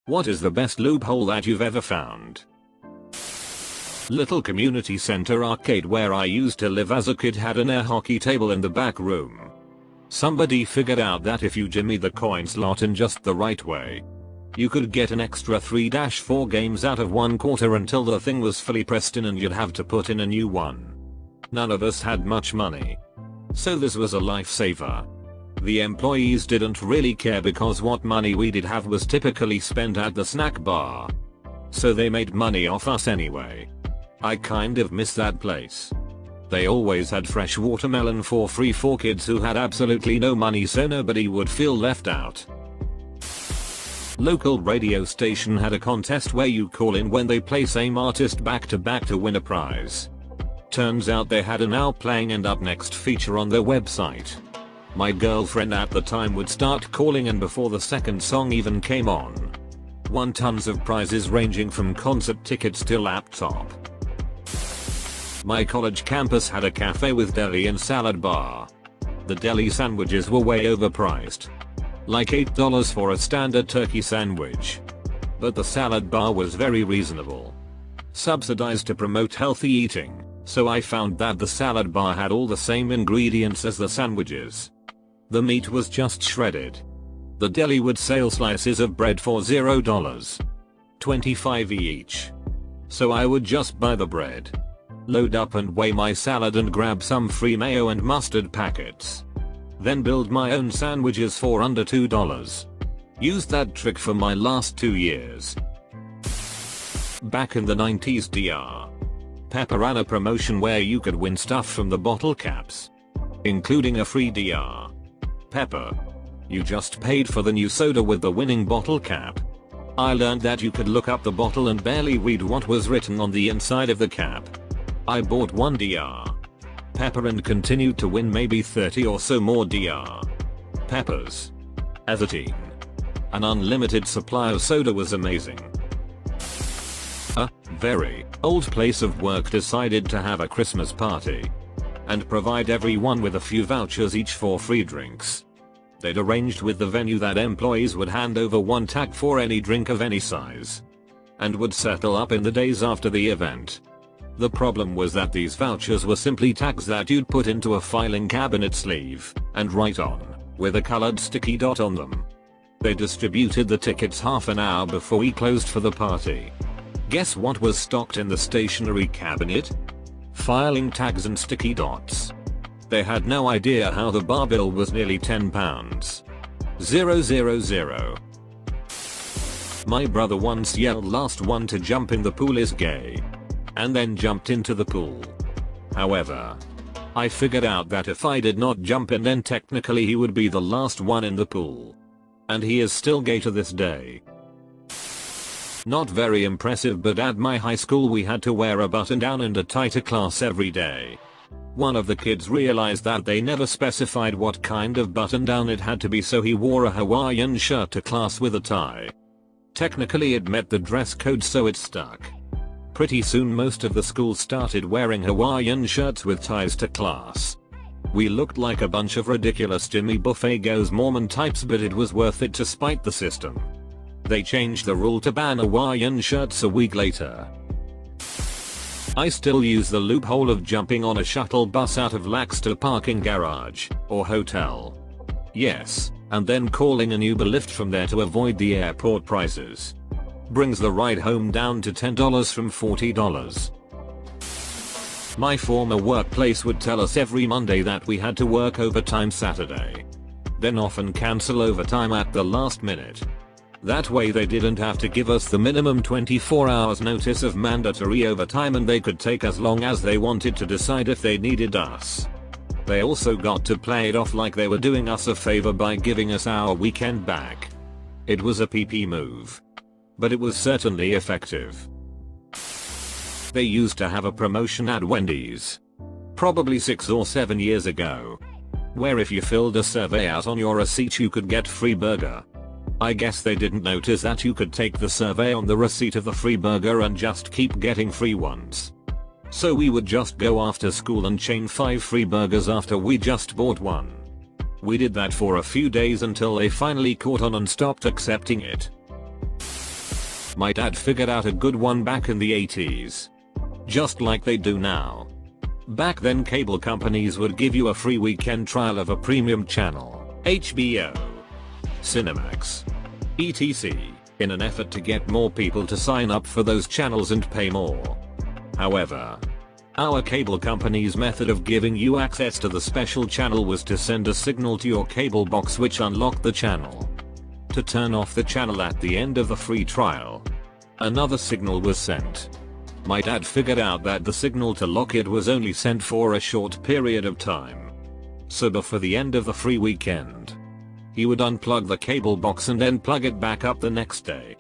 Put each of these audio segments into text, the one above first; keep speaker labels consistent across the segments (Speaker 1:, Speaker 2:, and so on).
Speaker 1: What is the best loophole that you've ever found? Little community center arcade where I used to live as a kid had an air hockey table in the back room. Somebody figured out that if you jimmy the coin slot in just the right way, you could get an extra 3-4 games out of 1/4 until the thing was fully pressed in and you'd have to put in a new one. None of us had much money, so this was a lifesaver. The employees didn't really care because what money we did have was typically spent at the snack bar, so they made money off us anyway. I kind of miss that place. They always had fresh watermelon for free for kids who had absolutely no money so nobody would feel left out. Local radio station had a contest where you call in when they play same artist back to back to win a prize. Turns out they had a now playing and up next feature on their website. My girlfriend at the time would start calling and before the second song even came on, won tons of prizes ranging from concert tickets to laptop. My college campus had a cafe with deli and salad bar. The deli sandwiches were way overpriced, like $8 for a standard turkey sandwich. But the salad bar was very reasonable, subsidized to promote healthy eating, so I found that the salad bar had all the same ingredients as the sandwiches. The meat was just shredded. The deli would sell slices of bread for $0, 25 each. So I would just buy the bread, load up and weigh my salad and grab some free mayo and mustard packets. Then build my own sandwiches for under $2. Used that trick for my last 2 years. Back in the 90s Dr. Pepper ran a promotion where you could win stuff from the bottle caps, including a free Dr. Pepper. You just paid for the new soda with the winning bottle cap. I learned that you could look up the bottle and barely read what was written on the inside of the cap. I bought 1 Dr. Pepper and continued to win maybe 30 or so more Dr. Peppers. As a teen, an unlimited supply of soda was amazing. A very old place of work decided to have a Christmas party and provide everyone with a few vouchers each for free drinks. They'd arranged with the venue that employees would hand over 1 tag for any drink of any size and would settle up in the days after the event. The problem was that these vouchers were simply tags that you'd put into a filing cabinet sleeve and write on with a colored sticky dot on them. They distributed the tickets half an hour before we closed for the party. Guess what was stocked in the stationery cabinet? Filing tags and sticky dots. They had no idea how the bar bill was nearly £10. 000. My brother once yelled last one to jump in the pool is gay, and then jumped into the pool. However, I figured out that if I did not jump in then technically he would be the last one in the pool. And he is still gay to this day. Not very impressive, but at my high school we had to wear a button down and a tie to class every day. One of the kids realized that they never specified what kind of button down it had to be, so he wore a Hawaiian shirt to class with a tie. Technically it met the dress code, so it stuck. Pretty soon most of the school started wearing Hawaiian shirts with ties to class. We looked like a bunch of ridiculous Jimmy Buffett goes Mormon types, but it was worth it to spite the system. They changed the rule to ban Hawaiian shirts a week later. I still use the loophole of jumping on a shuttle bus out of Laxter parking garage or hotel. Yes, and then calling an Uber Lyft from there to avoid the airport prices. Brings the ride home down to $10 from $40. My former workplace would tell us every Monday that we had to work overtime Saturday, then often cancel overtime at the last minute. That way they didn't have to give us the minimum 24 hours notice of mandatory overtime, and they could take as long as they wanted to decide if they needed us. They also got to play it off like they were doing us a favor by giving us our weekend back. It was a PP move, but it was certainly effective. They used to have a promotion at Wendy's, probably 6 or 7 years ago, where if you filled a survey out on your receipt you could get free burger. I guess they didn't notice that you could take the survey on the receipt of the free burger and just keep getting free ones. So we would just go after school and chain 5 free burgers after we just bought one. We did that for a few days until they finally caught on and stopped accepting it. My dad figured out a good one back in the 80s. Just like they do now. Back then cable companies would give you a free weekend trial of a premium channel, HBO, Cinemax, etc. in an effort to get more people to sign up for those channels and pay more. However, our cable company's method of giving you access to the special channel was to send a signal to your cable box which unlocked the channel. To turn off the channel at the end of the free trial, another signal was sent. My dad figured out that the signal to lock it was only sent for a short period of time. So before the end of the free weekend, he would unplug the cable box and then plug it back up the next day.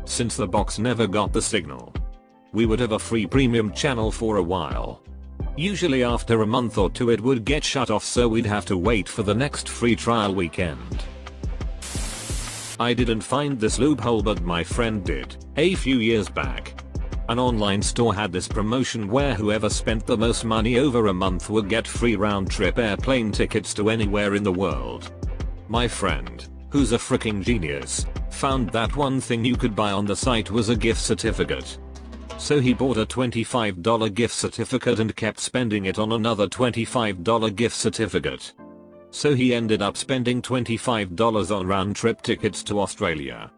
Speaker 1: Since the box never got the signal, we would have a free premium channel for a while. Usually after a month or two it would get shut off, so we'd have to wait for the next free trial weekend. I didn't find this loophole, but my friend did. A few years back, an online store had this promotion where whoever spent the most money over a month would get free round-trip airplane tickets to anywhere in the world. My friend, who's a freaking genius, found that one thing you could buy on the site was a gift certificate. So he bought a $25 gift certificate and kept spending it on another $25 gift certificate. So he ended up spending $25 on round-trip tickets to Australia.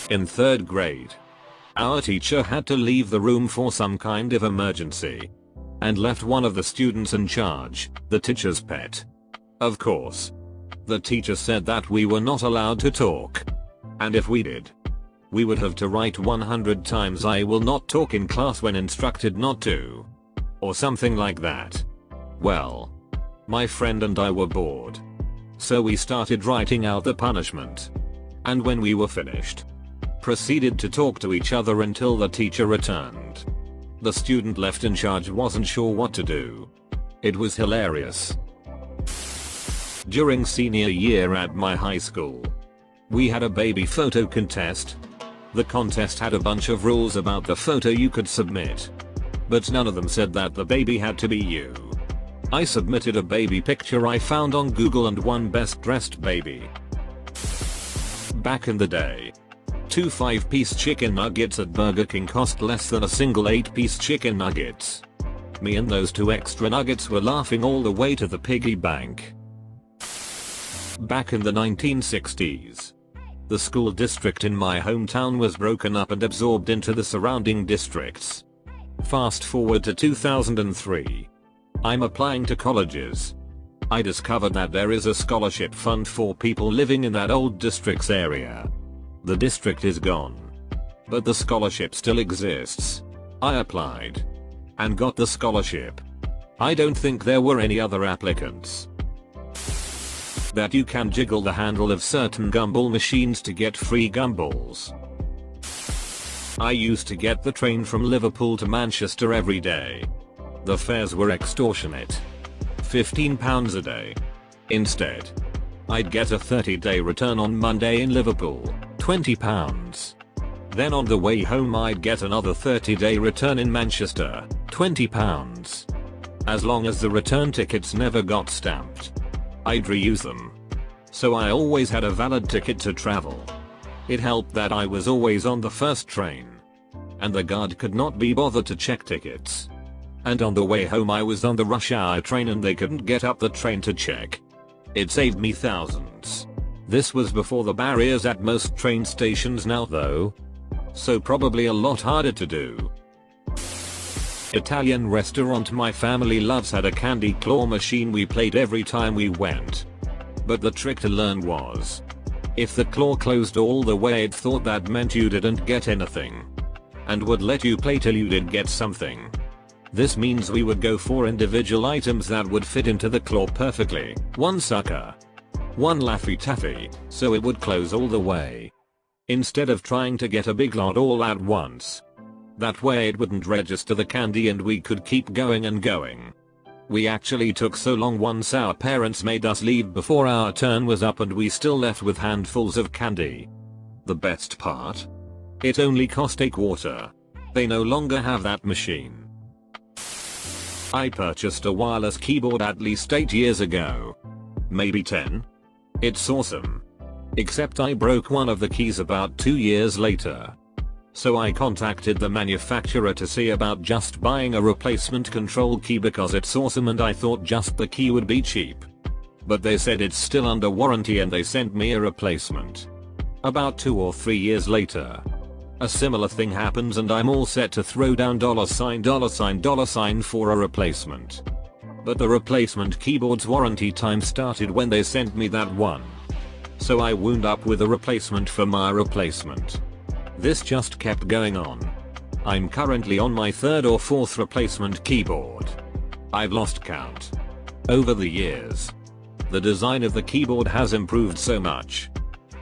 Speaker 1: In 3rd grade, our teacher had to leave the room for some kind of emergency, and left one of the students in charge, the teacher's pet. Of course, the teacher said that we were not allowed to talk, and if we did, we would have to write 100 times "I will not talk" in class when instructed not to, or something like that. Well, my friend and I were bored, so we started writing out the punishment, and when we were finished, proceeded to talk to each other until the teacher returned. The student left in charge wasn't sure what to do. It was hilarious. During senior year at my high school, we had a baby photo contest. The contest had a bunch of rules about the photo you could submit, but none of them said that the baby had to be you. I submitted a baby picture I found on Google and won best dressed baby. Back in the day, 2 5-piece chicken nuggets at Burger King cost less than a single 8-piece chicken nuggets. Me and those 2 extra nuggets were laughing all the way to the piggy bank. Back in the 1960s, the school district in my hometown was broken up and absorbed into the surrounding districts. Fast forward to 2003. I'm applying to colleges. I discovered that there is a scholarship fund for people living in that old district's area. The district is gone, but the scholarship still exists. I applied and got the scholarship. I don't think there were any other applicants. That you can jiggle the handle of certain gumball machines to get free gumballs. I used to get the train from Liverpool to Manchester every day. The fares were extortionate. £15 a day. Instead, I'd get a 30-day return on Monday in Liverpool, £20. Then on the way home I'd get another 30-day return in Manchester, £20. As long as the return tickets never got stamped, I'd reuse them. So I always had a valid ticket to travel. It helped that I was always on the first train, and the guard could not be bothered to check tickets. And on the way home I was on the rush hour train and they couldn't get up the train to check. It saved me thousands. This was before the barriers at most train stations now though, so probably a lot harder to do. Italian restaurant my family loves had a candy claw machine we played every time we went. But the trick to learn was, if the claw closed all the way it thought that meant you didn't get anything, and would let you play till you did get something. This means we would go for individual items that would fit into the claw perfectly. One sucker, one Laffy Taffy, so it would close all the way. Instead of trying to get a big lot all at once. That way it wouldn't register the candy and we could keep going and going. We actually took so long once our parents made us leave before our turn was up and we still left with handfuls of candy. The best part? It only cost a quarter. They no longer have that machine. I purchased a wireless keyboard at least 8 years ago. Maybe 10. It's awesome. Except I broke one of the keys about 2 years later. So I contacted the manufacturer to see about just buying a replacement control key because it's awesome and I thought just the key would be cheap. But they said it's still under warranty and they sent me a replacement. About 2 or 3 years later, a similar thing happens and I'm all set to throw down $$ for a replacement. But the replacement keyboard's warranty time started when they sent me that one. So I wound up with a replacement for my replacement. This just kept going on. I'm currently on my 3rd or 4th replacement keyboard. I've lost count. Over the years, the design of the keyboard has improved so much.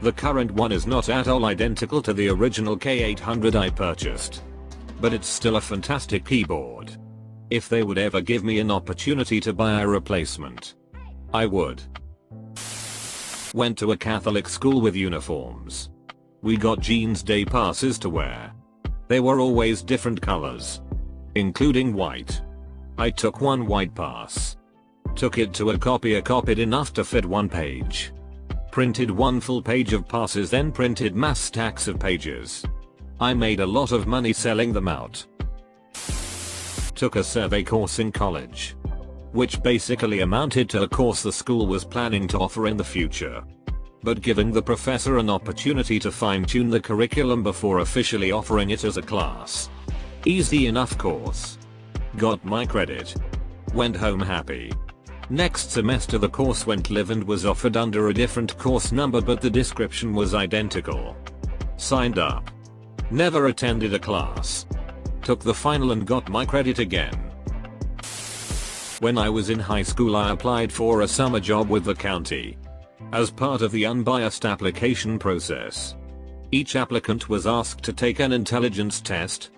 Speaker 1: The current one is not at all identical to the original K800 I purchased. But it's still a fantastic keyboard. If they would ever give me an opportunity to buy a replacement, I would. Went to a Catholic school with uniforms. We got Jeans Day passes to wear. They were always different colors, including white. I took one white pass. Took it to a copier, copied enough to fit one page. Printed one full page of passes, then printed mass stacks of pages. I made a lot of money selling them out. Took a survey course in college, which basically amounted to a course the school was planning to offer in the future, but giving the professor an opportunity to fine-tune the curriculum before officially offering it as a class. Easy enough course. Got my credit. Went home happy. Next semester the course went live and was offered under a different course number, but the description was identical. Signed up. Never attended a class. Took the final and got my credit again. When I was in high school I applied for a summer job with the county. As part of the unbiased application process, each applicant was asked to take an intelligence test.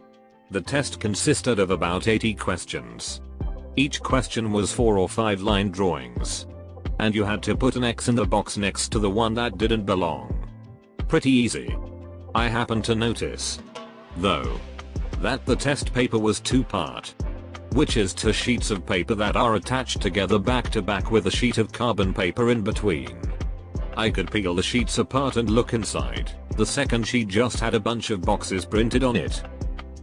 Speaker 1: The test consisted of about 80 questions. Each question was 4 or 5 line drawings. And you had to put an X in the box next to the one that didn't belong. Pretty easy. I happened to notice, though, that the test paper was 2-part. Which is 2 sheets of paper that are attached together back to back with a sheet of carbon paper in between. I could peel the sheets apart and look inside. The second sheet just had a bunch of boxes printed on it.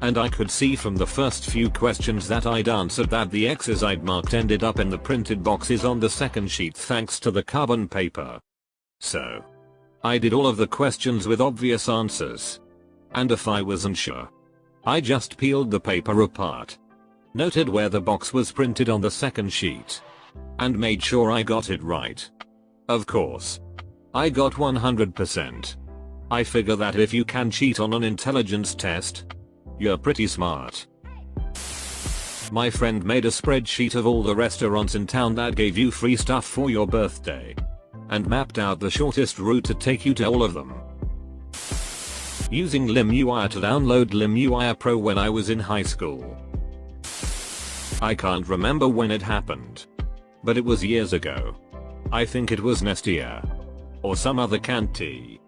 Speaker 1: And I could see from the first few questions that I'd answered that the X's I'd marked ended up in the printed boxes on the second sheet thanks to the carbon paper. So, I did all of the questions with obvious answers. And if I wasn't sure, I just peeled the paper apart, noted where the box was printed on the second sheet, and made sure I got it right. Of course, I got 100%. I figure that if you can cheat on an intelligence test, you're pretty smart. My friend made a spreadsheet of all the restaurants in town that gave you free stuff for your birthday, and mapped out the shortest route to take you to all of them. Using LimeWire to download LimeWire Pro when I was in high school. I can't remember when it happened, but it was years ago. I think it was Nestea, or some other canned tea.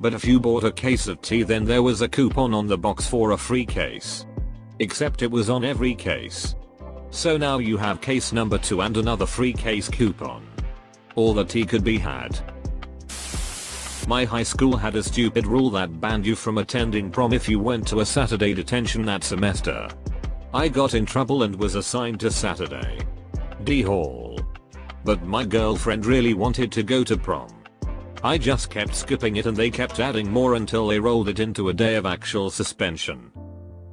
Speaker 1: But if you bought a case of tea then there was a coupon on the box for a free case. Except it was on every case. So now you have case number 2 and another free case coupon. All the tea could be had. My high school had a stupid rule that banned you from attending prom if you went to a Saturday detention that semester. I got in trouble and was assigned to Saturday D Hall. But my girlfriend really wanted to go to prom. I just kept skipping it and they kept adding more until they rolled it into a day of actual suspension.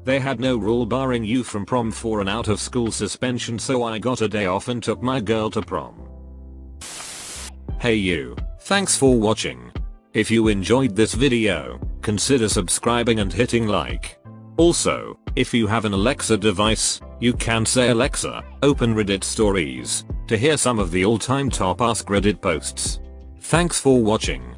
Speaker 1: They had no rule barring you from prom for an out of school suspension, so I got a day off and took my girl to prom. Hey you, thanks for watching. If you enjoyed this video, consider subscribing and hitting like. Also, if you have an Alexa device, you can say Alexa, open Reddit stories, to hear some of the all-time top Ask Reddit posts. Thanks for watching.